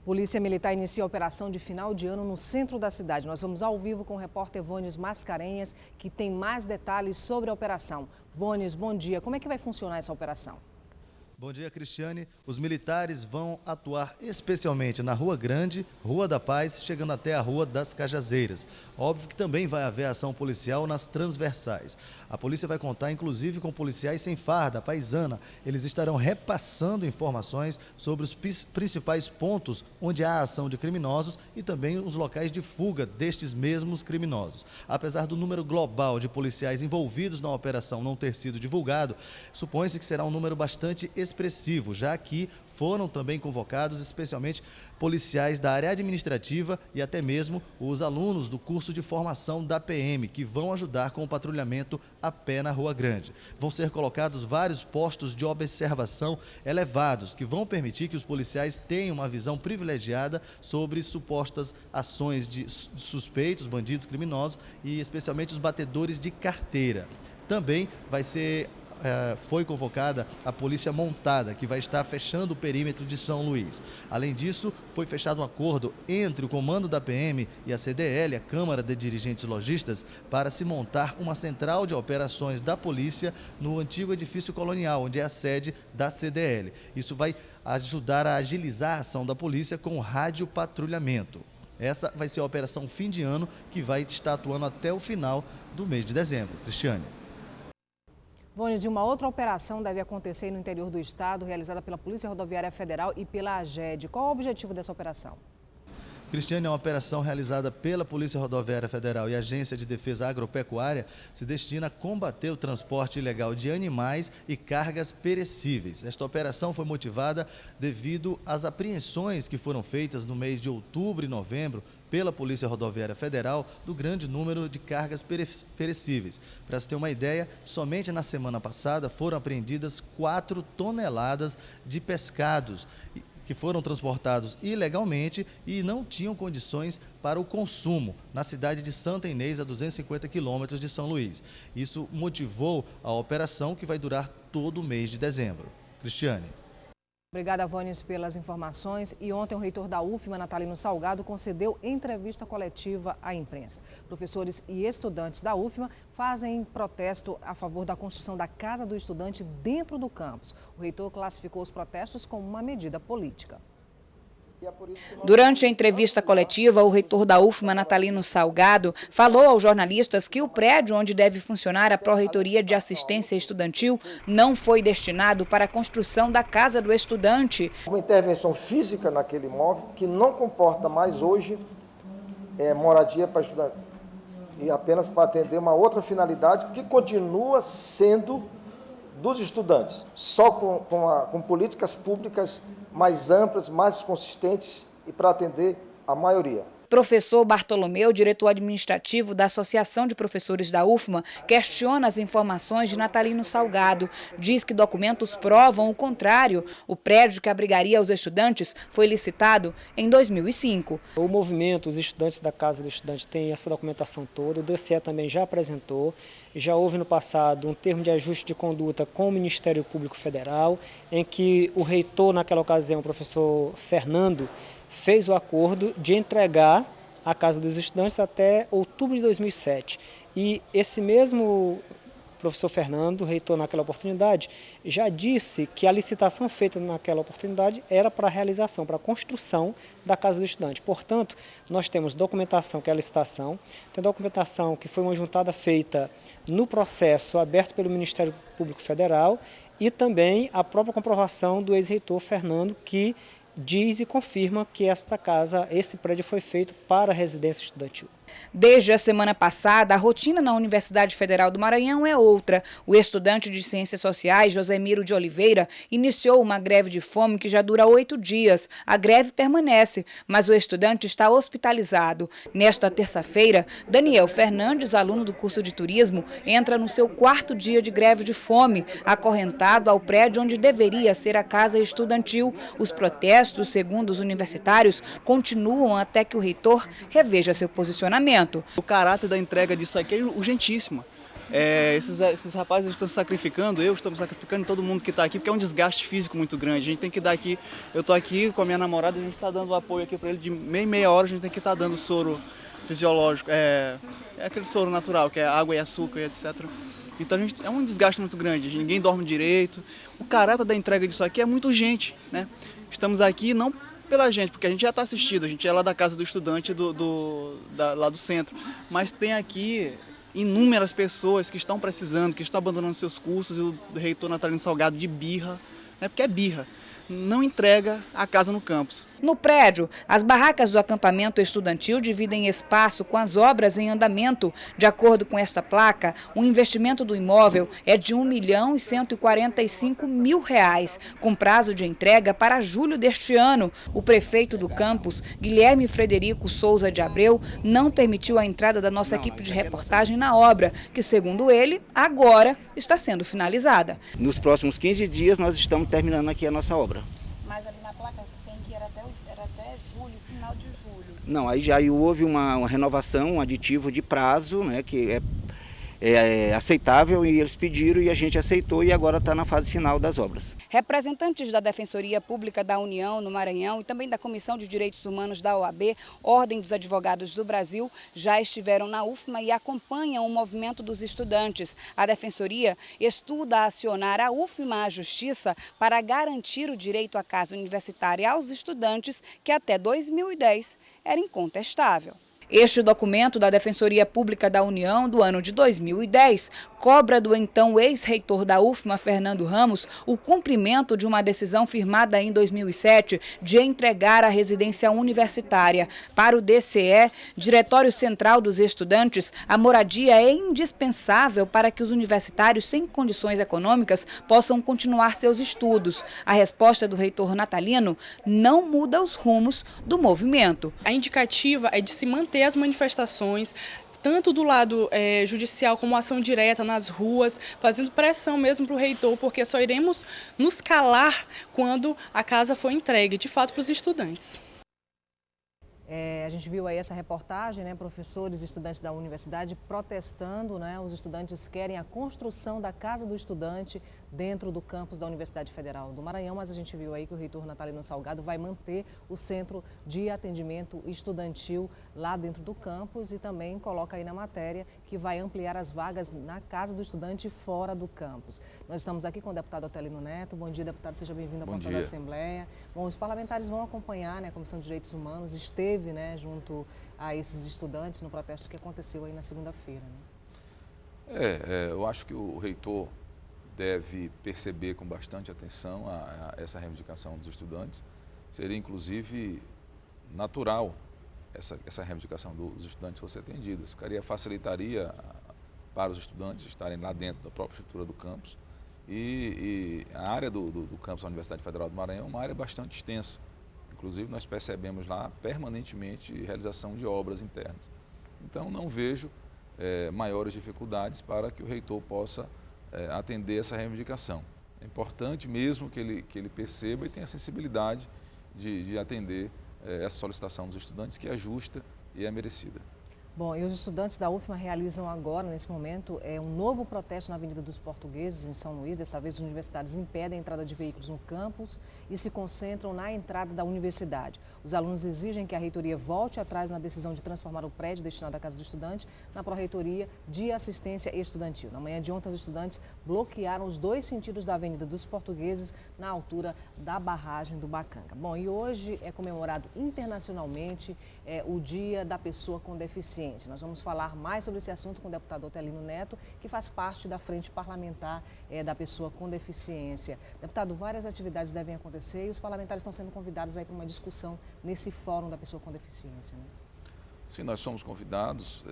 Polícia Militar inicia a operação de final de ano no centro da cidade. Nós vamos ao vivo com o repórter Vônios Mascarenhas, que tem mais detalhes sobre a operação. Vônios, bom dia. Como é que vai funcionar essa operação? Bom dia, Cristiane. Os militares vão atuar especialmente na Rua Grande, Rua da Paz, chegando até a Rua das Cajazeiras. Óbvio que também vai haver ação policial nas transversais. A polícia vai contar, inclusive, com policiais sem farda, paisana. Eles estarão repassando informações sobre os principais pontos onde há ação de criminosos e também os locais de fuga destes mesmos criminosos. Apesar do número global de policiais envolvidos na operação não ter sido divulgado, supõe-se que será um número bastante expressivo, já que foram também convocados especialmente policiais da área administrativa e até mesmo os alunos do curso de formação da PM, que vão ajudar com o patrulhamento a pé na Rua Grande. Vão ser colocados vários postos de observação elevados, que vão permitir que os policiais tenham uma visão privilegiada sobre supostas ações de suspeitos, bandidos criminosos e especialmente os batedores de carteira. Também foi convocada a polícia montada, que vai estar fechando o perímetro de São Luís. Além disso, foi fechado um acordo entre o comando da PM e a CDL, a Câmara de Dirigentes Logistas, para se montar uma central de operações da polícia no antigo edifício colonial, onde é a sede da CDL. Isso vai ajudar a agilizar a ação da polícia com radiopatrulhamento. Essa vai ser a operação fim de ano, que vai estar atuando até o final do mês de dezembro. Cristiane. Vônios, e uma outra operação deve acontecer no interior do estado, realizada pela Polícia Rodoviária Federal e pela AGED. Qual é o objetivo dessa operação? Cristiane, é uma operação realizada pela Polícia Rodoviária Federal e Agência de Defesa Agropecuária, se destina a combater o transporte ilegal de animais e cargas perecíveis. Esta operação foi motivada devido às apreensões que foram feitas no mês de outubro e novembro pela Polícia Rodoviária Federal do grande número de cargas perecíveis. Para se ter uma ideia, somente na semana passada foram apreendidas 4 toneladas de pescados que foram transportados ilegalmente e não tinham condições para o consumo na cidade de Santa Inês, a 250 quilômetros de São Luís. Isso motivou a operação, que vai durar todo o mês de dezembro. Cristiane. Obrigada, Vônios, pelas informações. E ontem o reitor da UFMA, Natalino Salgado, concedeu entrevista coletiva à imprensa. Professores e estudantes da UFMA fazem protesto a favor da construção da Casa do Estudante dentro do campus. O reitor classificou os protestos como uma medida política. Durante a entrevista coletiva, o reitor da UFMA, Natalino Salgado, falou aos jornalistas que o prédio onde deve funcionar a Pró-Reitoria de Assistência Estudantil não foi destinado para a construção da Casa do Estudante. Uma intervenção física naquele imóvel que não comporta mais hoje moradia para estudante, e apenas para atender uma outra finalidade que continua sendo dos estudantes, só com políticas públicas mais amplas, mais consistentes e para atender a maioria. Professor Bartolomeu, diretor administrativo da Associação de Professores da UFMA, questiona as informações de Natalino Salgado. Diz que documentos provam o contrário. O prédio que abrigaria os estudantes foi licitado em 2005. O movimento, os estudantes da Casa do Estudante tem essa documentação toda. O DCE também já apresentou. Já houve no passado um termo de ajuste de conduta com o Ministério Público Federal, em que o reitor, naquela ocasião, o professor Fernando, fez o acordo de entregar a Casa dos Estudantes até outubro de 2007. E esse mesmo professor Fernando, reitor naquela oportunidade, já disse que a licitação feita naquela oportunidade era para a realização, para a construção da Casa do Estudante. Portanto, nós temos documentação, que é a licitação, tem documentação que foi uma juntada feita no processo aberto pelo Ministério Público Federal e também a própria comprovação do ex-reitor Fernando, que diz e confirma que esse prédio foi feito para a residência estudantil. Desde a semana passada, a rotina na Universidade Federal do Maranhão é outra. O estudante de Ciências Sociais, Josemiro de Oliveira, iniciou uma greve de fome que já dura 8 dias. A greve permanece, mas o estudante está hospitalizado. Nesta terça-feira, Daniel Fernandes, aluno do curso de turismo, entra no seu 4º dia de greve de fome, acorrentado ao prédio onde deveria ser a casa estudantil. Os protestos, segundo os universitários, continuam até que o reitor reveja seu posicionamento. O caráter da entrega disso aqui é urgentíssimo. Esses rapazes estão se sacrificando, eu estou me sacrificando, todo mundo que está aqui, porque é um desgaste físico muito grande. A gente tem que dar aqui, eu estou aqui com a minha namorada, a gente está dando apoio aqui para ele de meia hora, a gente tem que estar dando soro fisiológico, é aquele soro natural, que é água e açúcar e etc. Então é um desgaste muito grande, ninguém dorme direito. O caráter da entrega disso aqui é muito urgente, né? Estamos aqui não pela gente, porque a gente já está assistido, a gente é lá da casa do estudante lá do centro, mas tem aqui inúmeras pessoas que estão precisando, que estão abandonando seus cursos, e o reitor Natalino Salgado de birra, né, porque é birra, não entrega a casa no campus. No prédio, as barracas do acampamento estudantil dividem espaço com as obras em andamento. De acordo com esta placa, o investimento do imóvel é de R$ 1.145.000, com prazo de entrega para julho deste ano. O prefeito do campus, Guilherme Frederico Souza de Abreu, não permitiu a entrada da nossa equipe de reportagem na obra, que, segundo ele, agora está sendo finalizada. Nos próximos 15 dias nós estamos terminando aqui a nossa obra. Mas ali na placa tem que ir era até julho, final de julho. Não, aí já houve uma renovação, um aditivo de prazo, né, que é aceitável, e eles pediram e a gente aceitou, e agora está na fase final das obras. Representantes da Defensoria Pública da União no Maranhão e também da Comissão de Direitos Humanos da OAB, Ordem dos Advogados do Brasil, já estiveram na UFMA e acompanham o movimento dos estudantes. A Defensoria estuda acionar a UFMA à Justiça para garantir o direito à casa universitária aos estudantes, que até 2010 era incontestável. Este documento da Defensoria Pública da União do ano de 2010 cobra do então ex-reitor da UFMA, Fernando Ramos, o cumprimento de uma decisão firmada em 2007 de entregar a residência universitária. Para o DCE, Diretório Central dos Estudantes, a moradia é indispensável para que os universitários sem condições econômicas possam continuar seus estudos. A resposta do reitor Natalino não muda os rumos do movimento. A indicativa é de se manter as manifestações, tanto do lado judicial como ação direta nas ruas, fazendo pressão mesmo para o reitor, porque só iremos nos calar quando a casa for entregue, de fato, para os estudantes. A gente viu aí essa reportagem, né, professores e estudantes da universidade protestando, né, os estudantes querem a construção da Casa do Estudante dentro do campus da Universidade Federal do Maranhão, mas a gente viu aí que o reitor Natalino Salgado vai manter o centro de atendimento estudantil lá dentro do campus e também coloca aí na matéria que vai ampliar as vagas na Casa do Estudante fora do campus. Nós estamos aqui com o deputado Otelino Neto. Bom dia, deputado, seja bem-vindo à porta da Assembleia. Bom, os parlamentares vão acompanhar, né, a Comissão de Direitos Humanos, esteve, né, junto a esses estudantes no protesto que aconteceu aí na segunda-feira. Né? Eu acho que o reitor deve perceber com bastante atenção a essa reivindicação dos estudantes. Seria, inclusive, natural essa reivindicação dos estudantes fosse atendida. Facilitaria para os estudantes estarem lá dentro da própria estrutura do campus. E a área do campus da Universidade Federal do Maranhão é uma área bastante extensa. Inclusive, nós percebemos lá permanentemente realização de obras internas. Então, não vejo maiores dificuldades para que o reitor possa atender essa reivindicação. É importante mesmo que ele perceba e tenha a sensibilidade de atender essa solicitação dos estudantes, que é justa e é merecida. Bom, e os estudantes da UFMA realizam agora, nesse momento, um novo protesto na Avenida dos Portugueses, em São Luís. Dessa vez, os universitários impedem a entrada de veículos no campus e se concentram na entrada da universidade. Os alunos exigem que a reitoria volte atrás na decisão de transformar o prédio destinado à Casa do Estudante na Pró-Reitoria de Assistência Estudantil. Na manhã de ontem, os estudantes bloquearam os dois sentidos da Avenida dos Portugueses, na altura da barragem do Bacanga. Bom, e hoje é comemorado internacionalmente o Dia da Pessoa com Deficiência. Nós vamos falar mais sobre esse assunto com o deputado Otelino Neto, que faz parte da frente parlamentar da pessoa com deficiência. Deputado, várias atividades devem acontecer e os parlamentares estão sendo convidados aí para uma discussão nesse fórum da pessoa com deficiência, né? Sim, nós somos convidados,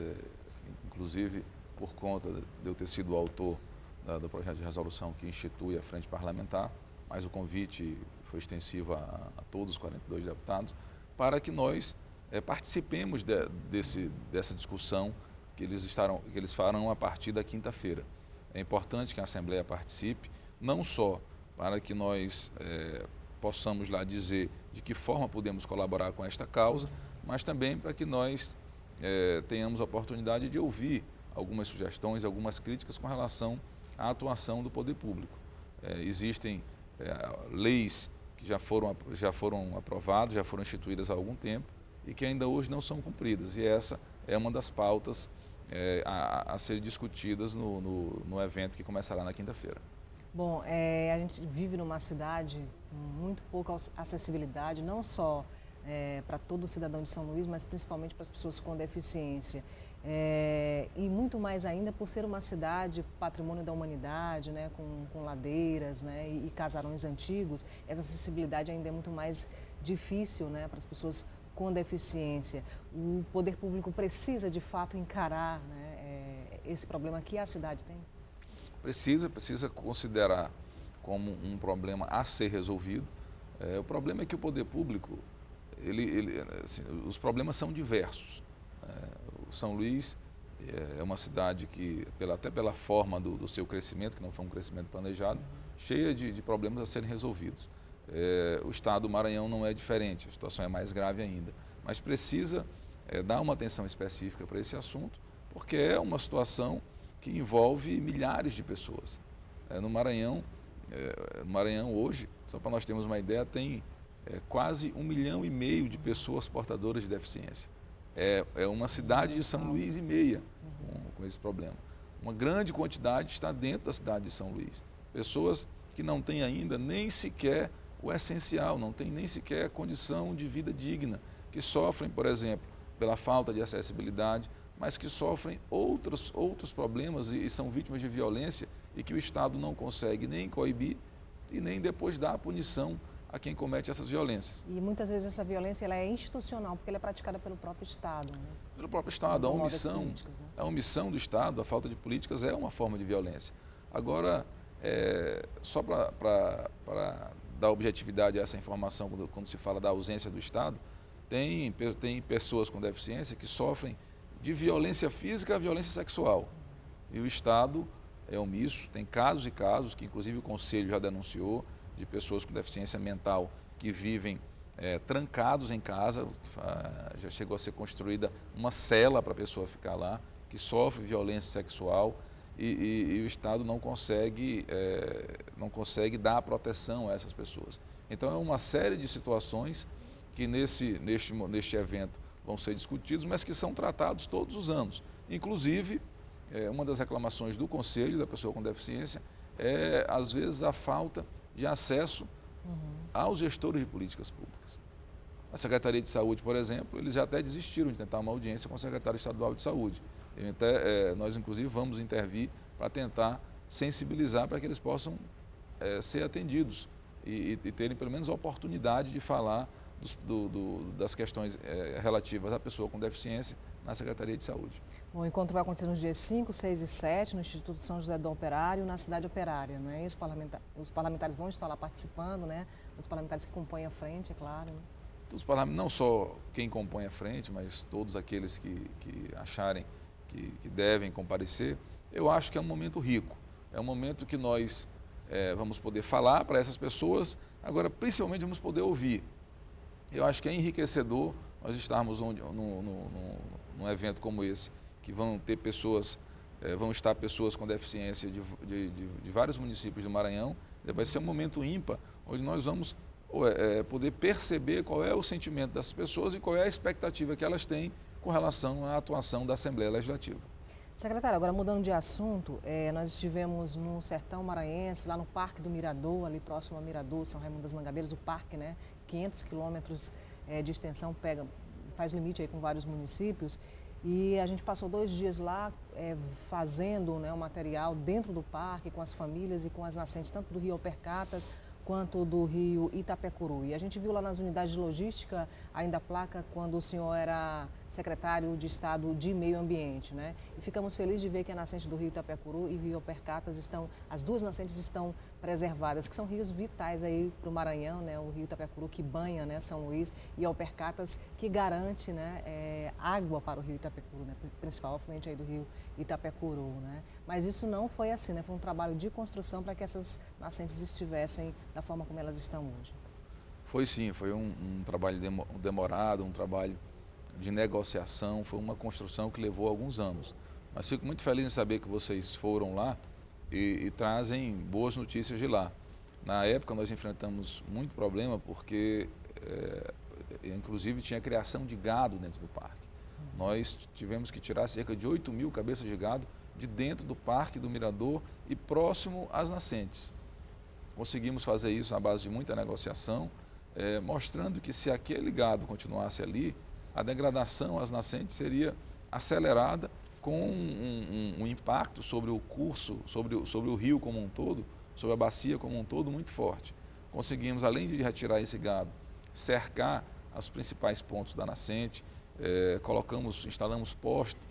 inclusive por conta de eu ter sido o autor do projeto de resolução que institui a frente parlamentar, mas o convite foi extensivo a todos os 42 deputados, para que nós participemos dessa discussão que eles farão a partir da quinta-feira. É importante que a Assembleia participe, não só para que nós possamos lá dizer de que forma podemos colaborar com esta causa, mas também para que nós tenhamos a oportunidade de ouvir algumas sugestões, algumas críticas com relação à atuação do poder público. Existem leis que já foram aprovadas, já foram instituídas há algum tempo e que ainda hoje não são cumpridas. E essa é uma das pautas a ser discutidas no evento que começará na quinta-feira. Bom, a gente vive numa cidade com muito pouca acessibilidade, não só para todo cidadão de São Luís, mas principalmente para as pessoas com deficiência. E muito mais ainda por ser uma cidade patrimônio da humanidade, né, com ladeiras, né, e casarões antigos, essa acessibilidade ainda é muito mais difícil, né, para as pessoas com deficiência. O poder público precisa de fato encarar, né, esse problema que a cidade tem? Precisa considerar como um problema a ser resolvido. O problema é que o poder público, assim, os problemas são diversos. São Luís é uma cidade que, até pela forma do seu crescimento, que não foi um crescimento planejado, cheia de problemas a serem resolvidos. O estado do Maranhão não é diferente, a situação é mais grave ainda. Mas precisa dar uma atenção específica para esse assunto, porque é uma situação que envolve milhares de pessoas. No Maranhão hoje, só para nós termos uma ideia, tem quase 1,5 milhão de pessoas portadoras de deficiência. É uma cidade de São Luís e meia com esse problema. Uma grande quantidade está dentro da cidade de São Luís. Pessoas que não têm ainda nem sequer o essencial, não têm nem sequer a condição de vida digna, que sofrem, por exemplo, pela falta de acessibilidade, mas que sofrem outros problemas e são vítimas de violência e que o Estado não consegue nem coibir e nem depois dar a punição a quem comete essas violências. E muitas vezes essa violência ela é institucional, porque ela é praticada pelo próprio Estado. Né? Pelo próprio Estado. A omissão do Estado, a falta de políticas é uma forma de violência. Agora, só para dar objetividade a essa informação, quando se fala da ausência do Estado, tem pessoas com deficiência que sofrem de violência física a violência sexual. E o Estado é omisso, tem casos e casos, que inclusive o Conselho já denunciou, de pessoas com deficiência mental que vivem trancados em casa, já chegou a ser construída uma cela para a pessoa ficar lá, que sofre violência sexual e o Estado não consegue dar proteção a essas pessoas. Então é uma série de situações que neste evento vão ser discutidos, mas que são tratados todos os anos. Inclusive, uma das reclamações do Conselho da pessoa com deficiência é, às vezes, a falta de acesso aos gestores de políticas públicas. A Secretaria de Saúde, por exemplo, eles já até desistiram de tentar uma audiência com o secretário estadual de Saúde. Nós, inclusive, vamos intervir para tentar sensibilizar para que eles possam ser atendidos e terem, pelo menos, a oportunidade de falar das questões relativas à pessoa com deficiência na Secretaria de Saúde. O encontro vai acontecer nos dias 5, 6 e 7, no Instituto São José do Operário, na Cidade Operária. Né? Os parlamentares vão estar lá participando, né? Os parlamentares que compõem a frente, é claro. Né? Não só quem compõe a frente, mas todos aqueles que acharem que devem comparecer. Eu acho que é um momento rico, é um momento que nós vamos poder falar para essas pessoas, agora principalmente vamos poder ouvir. Eu acho que é enriquecedor nós estarmos num evento como esse, que vão estar pessoas com deficiência de vários municípios do Maranhão. Vai ser um momento ímpar, onde nós vamos poder perceber qual é o sentimento dessas pessoas e qual é a expectativa que elas têm com relação à atuação da Assembleia Legislativa. Secretário, agora mudando de assunto, nós estivemos no sertão maranhense, lá no Parque do Mirador, ali próximo ao Mirador, São Raimundo das Mangabeiras, o parque, né, 500 quilômetros de extensão, faz limite aí com vários municípios. E a gente passou 2 dias lá fazendo, né, o material dentro do parque, com as famílias e com as nascentes, tanto do Rio Alpercatas quanto do Rio Itapecuru. E a gente viu lá nas unidades de logística ainda a placa quando o senhor era secretário de Estado de Meio Ambiente, né? E ficamos felizes de ver que a nascente do Rio Itapecuru e o Rio Alpercatas as duas nascentes estão preservadas, que são rios vitais aí para o Maranhão, né? O Rio Itapecuru que banha, né, São Luís, e Alpercatas que garante, né, água para o Rio Itapecuru, né? Principal afluente aí do Rio Itapecuru, né? Mas isso não foi assim, né? Foi um trabalho de construção para que essas nascentes estivessem da forma como elas estão hoje. Foi sim, foi um trabalho demorado, um trabalho de negociação, foi uma construção que levou alguns anos. Mas fico muito feliz em saber que vocês foram lá e trazem boas notícias de lá. Na época nós enfrentamos muito problema porque, inclusive, tinha criação de gado dentro do parque. Nós tivemos que tirar cerca de 8.000 cabeças de gado de dentro do Parque do Mirador e próximo às nascentes. Conseguimos fazer isso na base de muita negociação, mostrando que se aquele gado continuasse ali, a degradação às nascentes seria acelerada com um impacto sobre o curso, sobre o rio como um todo, sobre a bacia como um todo muito forte. Conseguimos, além de retirar esse gado, cercar os principais pontos da nascente, instalamos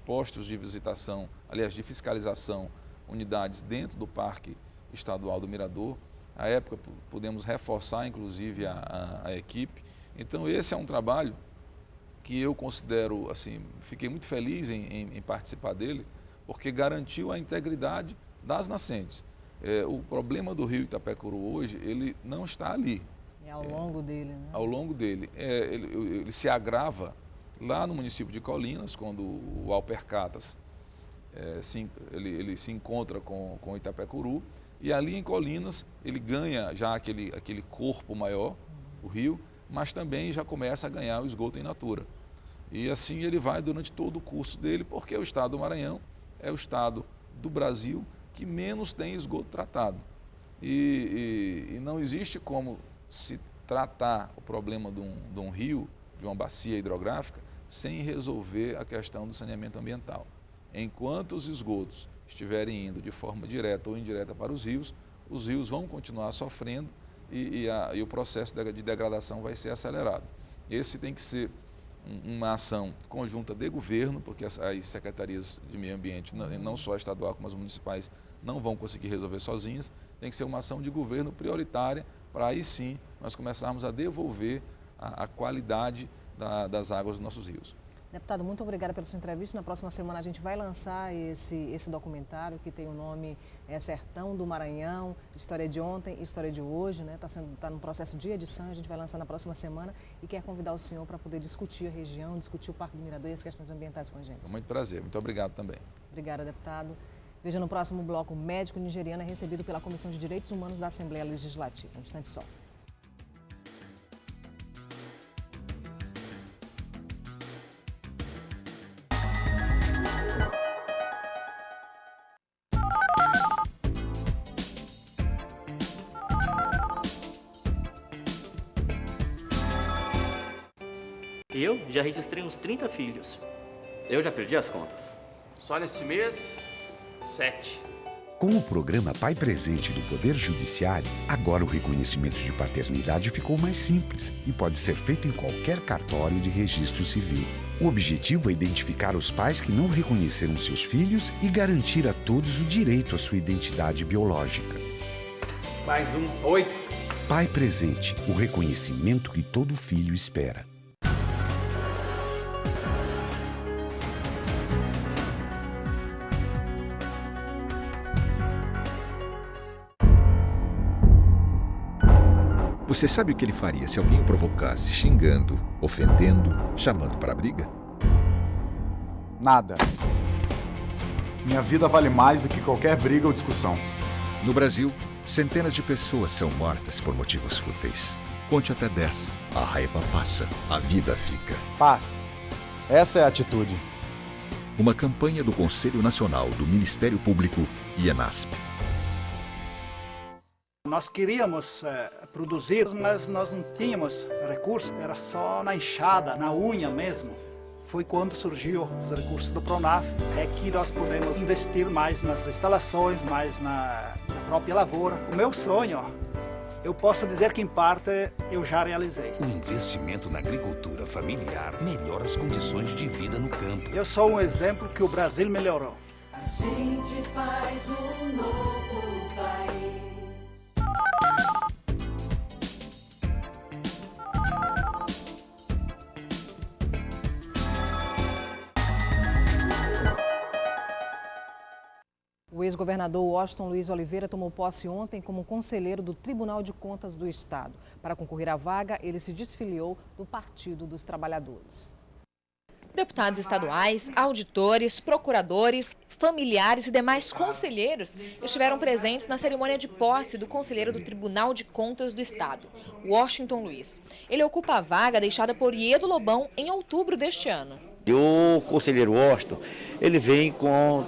postos de visitação, aliás, de fiscalização, unidades dentro do Parque Estadual do Mirador. À época, pudemos reforçar, inclusive, a equipe. Então, esse é um trabalho que eu considero, assim, fiquei muito feliz em participar dele, porque garantiu a integridade das nascentes. O problema do rio Itapecuru hoje, ele não está ali. É ao longo dele, né? Ao longo dele. Ele se agrava lá no município de Colinas, quando o Alpercatas ele se encontra com o Itapecuru, e ali em Colinas ele ganha já aquele corpo maior, o rio, mas também já começa a ganhar o esgoto in natura. E assim ele vai durante todo o curso dele, porque o estado do Maranhão é o estado do Brasil que menos tem esgoto tratado. E não existe como se tratar o problema de um rio, de uma bacia hidrográfica, sem resolver a questão do saneamento ambiental. Enquanto os esgotos estiverem indo de forma direta ou indireta para os rios vão continuar sofrendo e o processo de degradação vai ser acelerado. Esse tem que ser uma ação conjunta de governo, porque as secretarias de meio ambiente, não só a estadual como as municipais, não vão conseguir resolver sozinhas. Tem que ser uma ação de governo prioritária para aí sim nós começarmos a devolver a qualidade das águas dos nossos rios. Deputado, muito obrigada pela sua entrevista. Na próxima semana a gente vai lançar esse documentário que tem o nome Sertão do Maranhão, História de Ontem e História de Hoje, né? Está no processo de edição, a gente vai lançar na próxima semana e quer convidar o senhor para poder discutir a região, discutir o Parque do Mirador e as questões ambientais com a gente. Com muito prazer, muito obrigado também. Obrigada, deputado. Veja no próximo bloco, o médico nigeriano é recebido pela Comissão de Direitos Humanos da Assembleia Legislativa. Um instante só. Eu já registrei uns 30 filhos. Eu já perdi as contas. Só nesse mês, 7. Com o programa Pai Presente do Poder Judiciário, agora o reconhecimento de paternidade ficou mais simples e pode ser feito em qualquer cartório de registro civil. O objetivo é identificar os pais que não reconheceram seus filhos e garantir a todos o direito à sua identidade biológica. Mais um, 8. Pai Presente, o reconhecimento que todo filho espera. Você sabe o que ele faria se alguém o provocasse, xingando, ofendendo, chamando para a briga? Nada. Minha vida vale mais do que qualquer briga ou discussão. No Brasil, centenas de pessoas são mortas por motivos fúteis. Conte até 10. A raiva passa, a vida fica. Paz. Essa é a atitude. Uma campanha do Conselho Nacional do Ministério Público e ENASP. Nós queríamos produzir, mas nós não tínhamos recursos, era só na enxada, na unha mesmo. Foi quando surgiu os recursos do Pronaf, é que nós podemos investir mais nas instalações, mais na própria lavoura. O meu sonho, eu posso dizer que em parte eu já realizei. O investimento na agricultura familiar melhora as condições de vida no campo. Eu sou um exemplo que o Brasil melhorou. A gente faz um novo país. O ex-governador Washington Luiz Oliveira tomou posse ontem como conselheiro do Tribunal de Contas do Estado. Para concorrer à vaga, ele se desfiliou do Partido dos Trabalhadores. Deputados estaduais, auditores, procuradores, familiares e demais conselheiros estiveram presentes na cerimônia de posse do conselheiro do Tribunal de Contas do Estado, Washington Luiz. Ele ocupa a vaga deixada por Iedo Lobão em outubro deste ano. O conselheiro Washington, ele vem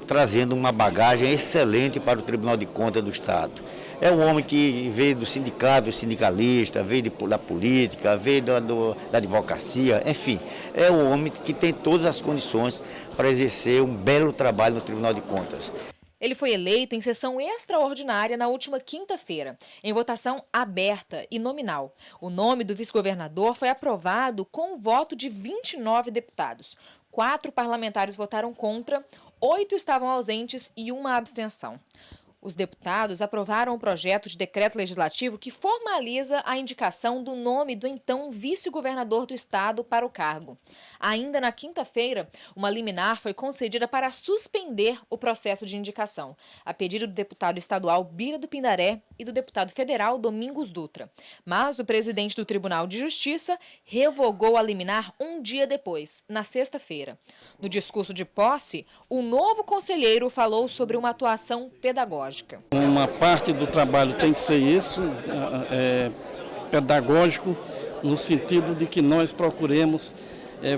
trazendo uma bagagem excelente para o Tribunal de Contas do Estado. É um homem que veio do sindicato, sindicalista, veio da política, veio da advocacia, enfim. É um homem que tem todas as condições para exercer um belo trabalho no Tribunal de Contas. Ele foi eleito em sessão extraordinária na última quinta-feira, em votação aberta e nominal. O nome do vice-governador foi aprovado com o voto de 29 deputados. 4 parlamentares votaram contra, 8 estavam ausentes e 1 abstenção. Os deputados aprovaram o projeto de decreto legislativo que formaliza a indicação do nome do então vice-governador do estado para o cargo. Ainda na quinta-feira, uma liminar foi concedida para suspender o processo de indicação, a pedido do deputado estadual Bira do Pindaré e do deputado federal Domingos Dutra. Mas o presidente do Tribunal de Justiça revogou a liminar um dia depois, na sexta-feira. No discurso de posse, o novo conselheiro falou sobre uma atuação pedagógica. Uma parte do trabalho tem que ser isso, pedagógico, no sentido de que nós procuremos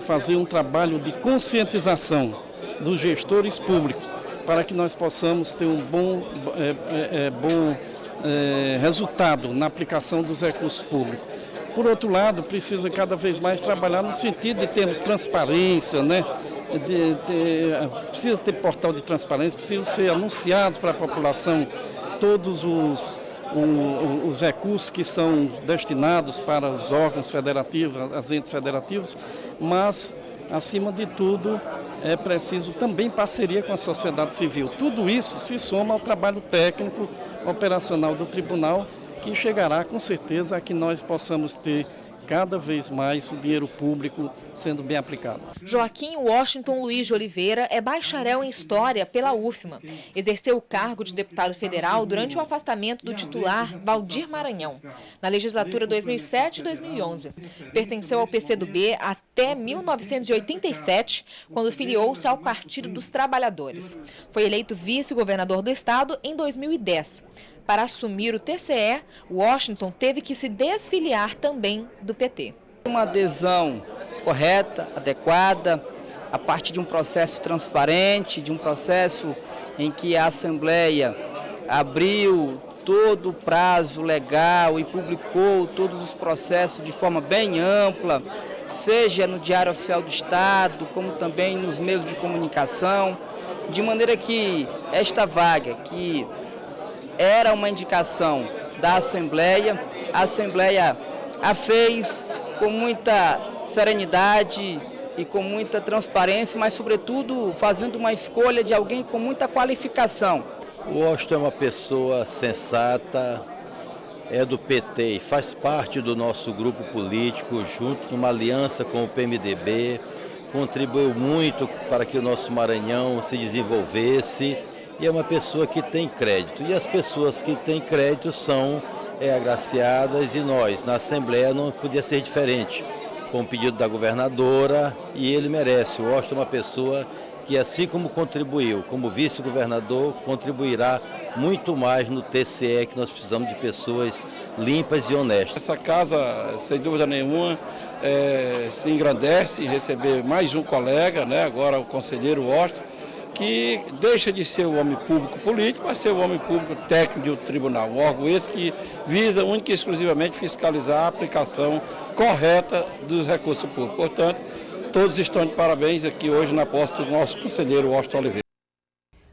fazer um trabalho de conscientização dos gestores públicos, para que nós possamos ter um bom resultado na aplicação dos recursos públicos. Por outro lado, precisa cada vez mais trabalhar no sentido de termos transparência, né? Precisa ter portal de transparência, precisa ser anunciados para a população todos os recursos que são destinados para os órgãos federativos, os entes federativos, mas, acima de tudo, é preciso também parceria com a sociedade civil. Tudo isso se soma ao trabalho técnico operacional do tribunal, que chegará com certeza a que nós possamos ter cada vez mais o dinheiro público sendo bem aplicado. Joaquim Washington Luiz de Oliveira é bacharel em História pela UFMA. Exerceu o cargo de deputado federal durante o afastamento do titular Valdir Maranhão, na legislatura 2007-2011. Pertenceu ao PCdoB até 1987, quando filiou-se ao Partido dos Trabalhadores. Foi eleito vice-governador do estado em 2010. Para assumir o TCE, Washington teve que se desfiliar também do PT. Uma adesão correta, adequada, a partir de um processo transparente, de um processo em que a Assembleia abriu todo o prazo legal e publicou todos os processos de forma bem ampla, seja no Diário Oficial do Estado, como também nos meios de comunicação, de maneira que esta vaga, que era uma indicação da Assembleia, a Assembleia a fez com muita serenidade e com muita transparência, mas sobretudo fazendo uma escolha de alguém com muita qualificação. O Washington é uma pessoa sensata, é do PT e faz parte do nosso grupo político, junto numa aliança com o PMDB, contribuiu muito para que o nosso Maranhão se desenvolvesse. E é uma pessoa que tem crédito. E as pessoas que têm crédito são agraciadas, e nós, na Assembleia, não podia ser diferente. Com o pedido da governadora, e ele merece. O Washington é uma pessoa que, assim como contribuiu como vice-governador, contribuirá muito mais no TCE, que nós precisamos de pessoas limpas e honestas. Essa casa, sem dúvida nenhuma, se engrandece em receber mais um colega, né? Agora o conselheiro Washington, que deixa de ser o homem público político, mas ser o homem público técnico do tribunal. Um órgão esse que visa única e exclusivamente fiscalizar a aplicação correta dos recursos públicos. Portanto, todos estão de parabéns aqui hoje na posse do nosso conselheiro Washington Oliveira.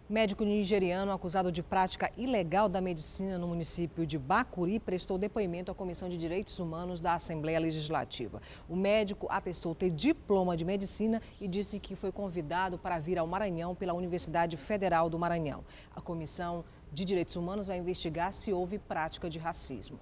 Médico nigeriano acusado de prática ilegal da medicina no município de Bacuri prestou depoimento à Comissão de Direitos Humanos da Assembleia Legislativa. O médico atestou ter diploma de medicina e disse que foi convidado para vir ao Maranhão pela Universidade Federal do Maranhão. A Comissão de Direitos Humanos vai investigar se houve prática de racismo.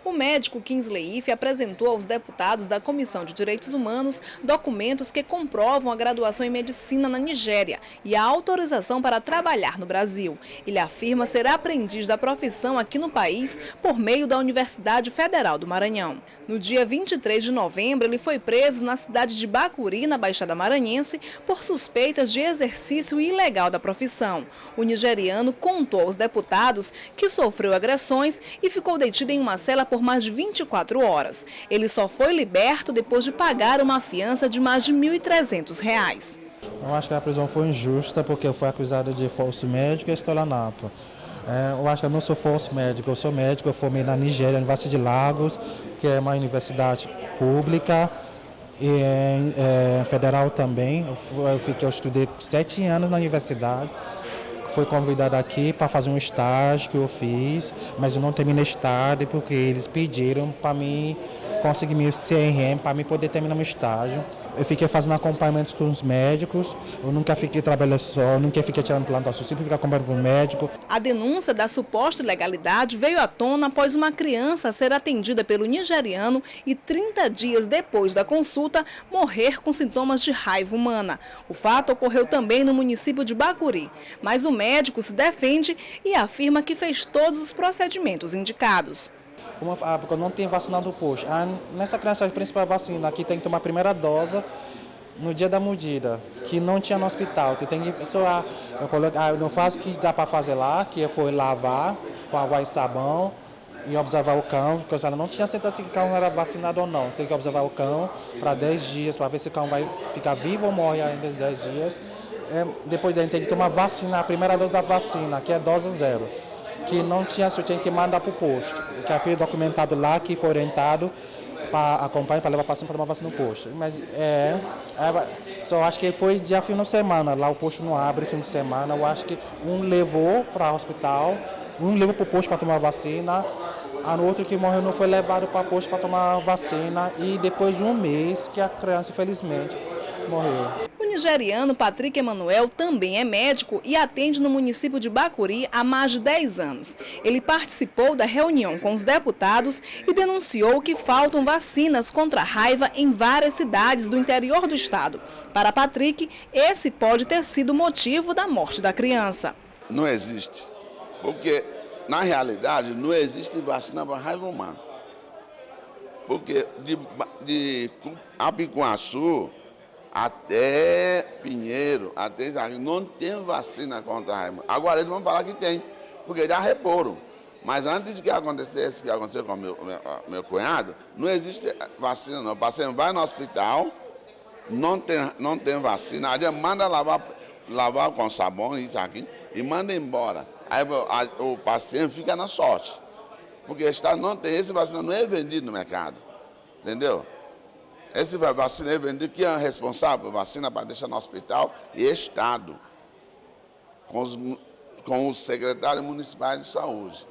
O médico Kingsley Ife apresentou aos deputados da Comissão de Direitos Humanos documentos que comprovam a graduação em medicina na Nigéria e a autorização para trabalhar no Brasil. Ele afirma ser aprendiz da profissão aqui no país por meio da Universidade Federal do Maranhão. No dia 23 de novembro, ele foi preso na cidade de Bacuri, na Baixada Maranhense, por suspeitas de exercício ilegal da profissão. O nigeriano contou aos deputados que sofreu agressões e ficou detido em uma cela por mais de 24 horas. Ele só foi liberto depois de pagar uma fiança de mais de R$ 1.300. Eu acho que a prisão foi injusta porque eu fui acusado de falso médico e estelionato. Eu acho que eu não sou falso médico, eu sou médico, eu formei na Nigéria, Universidade de Lagos, que é uma universidade pública e federal também. Eu estudei 7 anos na universidade. Fui convidado aqui para fazer um estágio que eu fiz, mas eu não terminei estágio porque eles pediram para mim conseguir meu CRM para mim poder terminar meu estágio. Eu fiquei fazendo acompanhamentos com os médicos, eu nunca fiquei trabalhando só, nunca fiquei tirando plantação, sempre fiquei acompanhando com o médico. A denúncia da suposta ilegalidade veio à tona após uma criança ser atendida pelo nigeriano e 30 dias depois da consulta morrer com sintomas de raiva humana. O fato ocorreu também no município de Bacuri, mas o médico se defende e afirma que fez todos os procedimentos indicados. Porque eu não tenho vacinado o posto. Nessa criança, a principal vacina aqui tem que tomar a primeira dose no dia da medida, que não tinha no hospital. Eu não faço o que dá para fazer lá, que foi lavar com água e sabão e observar o cão, porque ela não tinha certeza se o cão era vacinado ou não. Tem que observar o cão para 10 dias, para ver se o cão vai ficar vivo ou morre ainda em 10 dias. Depois daí tem que tomar vacina, a primeira dose da vacina, que é dose 0. Que não tinha, só tinha que mandar para o posto. Que foi documentado lá, que foi orientado para acompanhar, para levar o paciente para tomar vacina no posto. Mas só acho que foi dia fim de semana, lá o posto não abre fim de semana. Eu acho que um levou para o hospital, um levou para o posto para tomar vacina, a outro que morreu não foi levado para o posto para tomar vacina e depois de um mês que a criança, infelizmente, morreu. O nigeriano Patrick Emanuel também é médico e atende no município de Bacuri há mais de 10 anos. Ele participou da reunião com os deputados e denunciou que faltam vacinas contra a raiva em várias cidades do interior do estado. Para Patrick, esse pode ter sido o motivo da morte da criança. Não existe, porque na realidade não existe vacina para raiva humana. Porque de Apicuaçu até Pinheiro, até Isari, não tem vacina contra a raiva. Agora eles vão falar que tem, porque já reporam. Mas antes de que acontecesse, que aconteceu com meu cunhado, não existe vacina não. O paciente vai no hospital, não tem vacina, a gente manda lavar com sabão isso aqui e manda embora. Aí o paciente fica na sorte, porque não tem, esse vacina não é vendido no mercado, entendeu? Esse vacina é vendido, que é responsável por vacina para deixar no hospital e Estado, com os secretários municipais de saúde.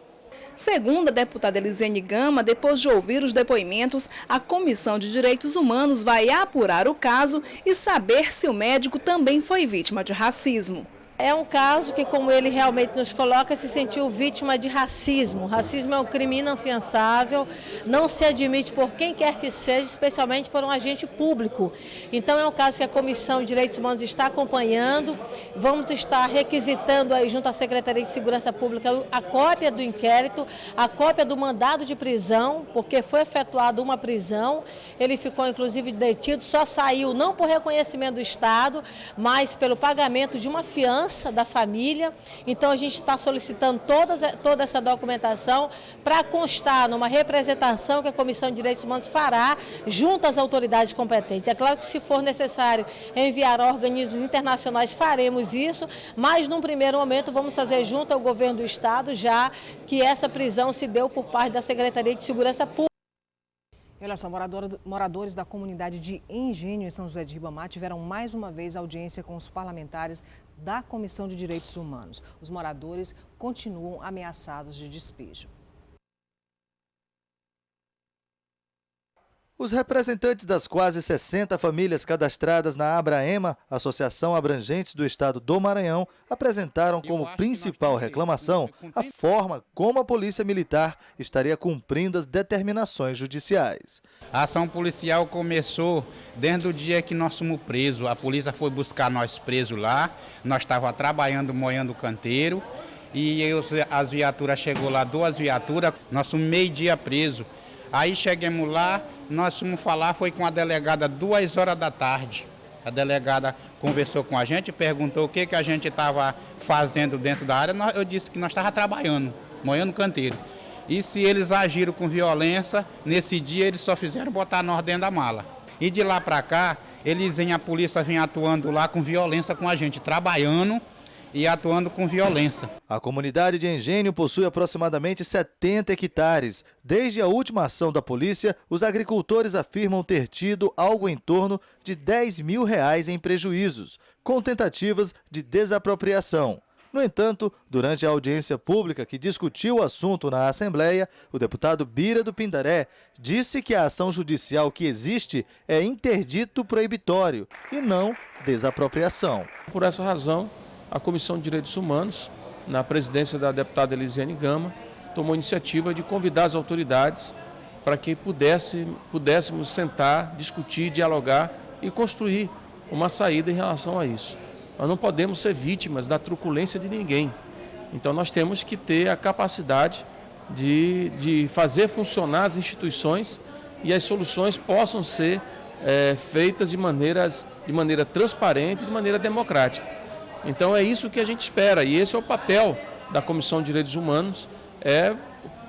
Segundo a deputada Elisiane Gama, depois de ouvir os depoimentos, a Comissão de Direitos Humanos vai apurar o caso e saber se o médico também foi vítima de racismo. É um caso que, como ele realmente nos coloca, se sentiu vítima de racismo. Racismo é um crime inafiançável, não se admite por quem quer que seja, especialmente por um agente público. Então é um caso que a Comissão de Direitos Humanos está acompanhando. Vamos estar requisitando aí junto à Secretaria de Segurança Pública a cópia do inquérito, a cópia do mandado de prisão, porque foi efetuada uma prisão. Ele ficou inclusive detido, só saiu não por reconhecimento do Estado, mas pelo pagamento de uma fiança da família. Então a gente está solicitando toda essa documentação para constar numa representação que a Comissão de Direitos Humanos fará junto às autoridades competentes. É claro que, se for necessário enviar a organismos internacionais, faremos isso, mas num primeiro momento vamos fazer junto ao governo do Estado, já que essa prisão se deu por parte da Secretaria de Segurança Pública. Olha só, moradores da comunidade de Engenho, em São José de Ribamar, tiveram mais uma vez audiência com os parlamentares da Comissão de Direitos Humanos. Os moradores continuam ameaçados de despejo. Os representantes das quase 60 famílias cadastradas na Abraema, Associação Abrangentes do Estado do Maranhão, apresentaram como principal reclamação a forma como a Polícia Militar estaria cumprindo as determinações judiciais. A ação policial começou desde o dia que nós fomos presos. A polícia foi buscar nós presos lá, nós estávamos trabalhando, moendo o canteiro, e as viaturas chegou lá, 2 viaturas, nós fomos meio-dia presos. Aí chegamos lá, nós fomos falar, foi com a delegada 2 horas da tarde. A delegada conversou com a gente, perguntou o que a gente estava fazendo dentro da área. Eu disse que nós estávamos trabalhando, moendo canteiro. E se eles agiram com violência, nesse dia eles só fizeram botar nós dentro da mala. E de lá para cá, a polícia vem atuando lá com violência com a gente, trabalhando e atuando com violência. A comunidade de Engenho possui aproximadamente 70 hectares. Desde a última ação da polícia, os agricultores afirmam ter tido algo em torno de R$10 mil em prejuízos, com tentativas de desapropriação. No entanto, durante a audiência pública que discutiu o assunto na Assembleia, o deputado Bira do Pindaré disse que a ação judicial que existe é interdito proibitório e não desapropriação. Por essa razão, a Comissão de Direitos Humanos, na presidência da deputada Elisiane Gama, tomou a iniciativa de convidar as autoridades para que pudéssemos sentar, discutir, dialogar e construir uma saída em relação a isso. Nós não podemos ser vítimas da truculência de ninguém. Então nós temos que ter a capacidade de fazer funcionar as instituições e as soluções possam ser feitas de maneira transparente e de maneira democrática. Então é isso que a gente espera e esse é o papel da Comissão de Direitos Humanos, é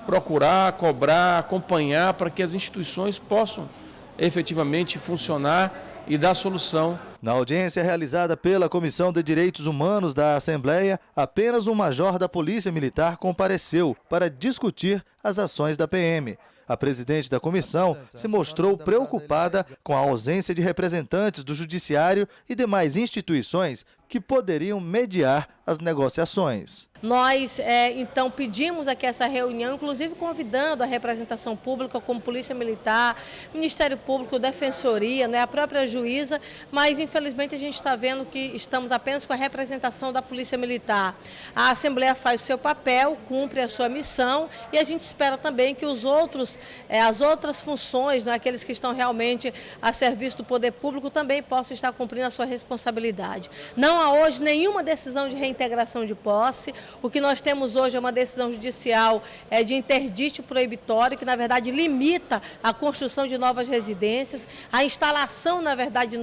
procurar, cobrar, acompanhar para que as instituições possam efetivamente funcionar e dar solução. Na audiência realizada pela Comissão de Direitos Humanos da Assembleia, apenas um major da Polícia Militar compareceu para discutir as ações da PM. A presidente da comissão se mostrou preocupada com a ausência de representantes do Judiciário e demais instituições que poderiam mediar as negociações. Nós, então, pedimos aqui essa reunião, inclusive convidando a representação pública, como Polícia Militar, Ministério Público, Defensoria, a própria juíza, mas, infelizmente, a gente está vendo que estamos apenas com a representação da Polícia Militar. A Assembleia faz o seu papel, cumpre a sua missão e a gente espera também que as outras funções, aqueles que estão realmente a serviço do poder público, também possam estar cumprindo a sua responsabilidade. Não há hoje nenhuma decisão de reintegração de posse. O que nós temos hoje é uma decisão judicial de interdito proibitório, que na verdade limita a construção de novas residências, a instalação, na verdade,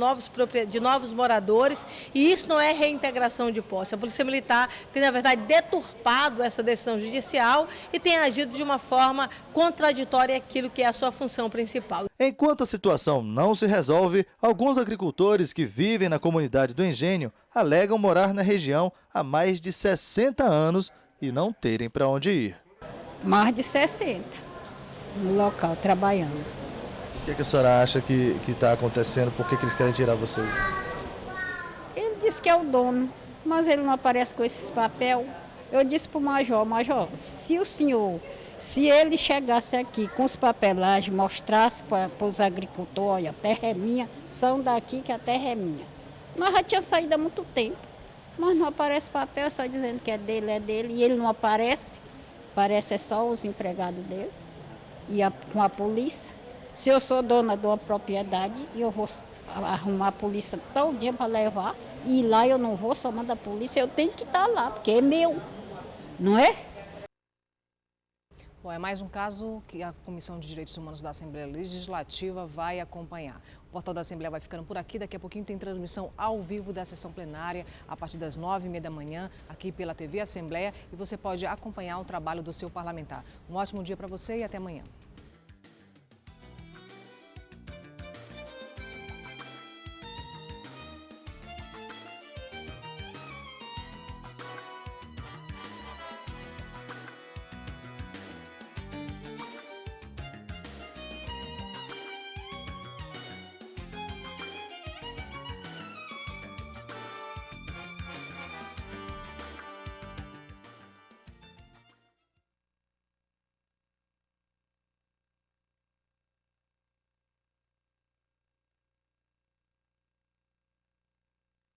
de novos moradores, e isso não é reintegração de posse. A Polícia Militar tem, na verdade, deturpado essa decisão judicial e tem agido de uma forma contraditória àquilo que é a sua função principal. Enquanto a situação não se resolve, alguns agricultores que vivem na comunidade do Engenho alegam morar na região há mais de 60 anos e não terem para onde ir. Mais de 60 no local, trabalhando. O que a senhora acha que está acontecendo? Por que eles querem tirar vocês? Ele disse que é o dono, mas ele não aparece com esses papel. Eu disse para o major, se ele chegasse aqui com os papelagens, mostrasse para os agricultores, olha, a terra é minha, são daqui que a terra é minha. Nós já tínhamos saído há muito tempo, mas não aparece papel, só dizendo que é dele, e ele não aparece. Parece só os empregados dele e com a polícia. Se eu sou dona de uma propriedade e eu vou arrumar a polícia todo dia para levar, e lá eu não vou, só manda a polícia, eu tenho que estar lá, porque é meu, não é? Bom, é mais um caso que a Comissão de Direitos Humanos da Assembleia Legislativa vai acompanhar. O Portal da Assembleia vai ficando por aqui. Daqui a pouquinho tem transmissão ao vivo da sessão plenária a partir das 9h30 da manhã, aqui pela TV Assembleia. E você pode acompanhar o trabalho do seu parlamentar. Um ótimo dia para você e até amanhã.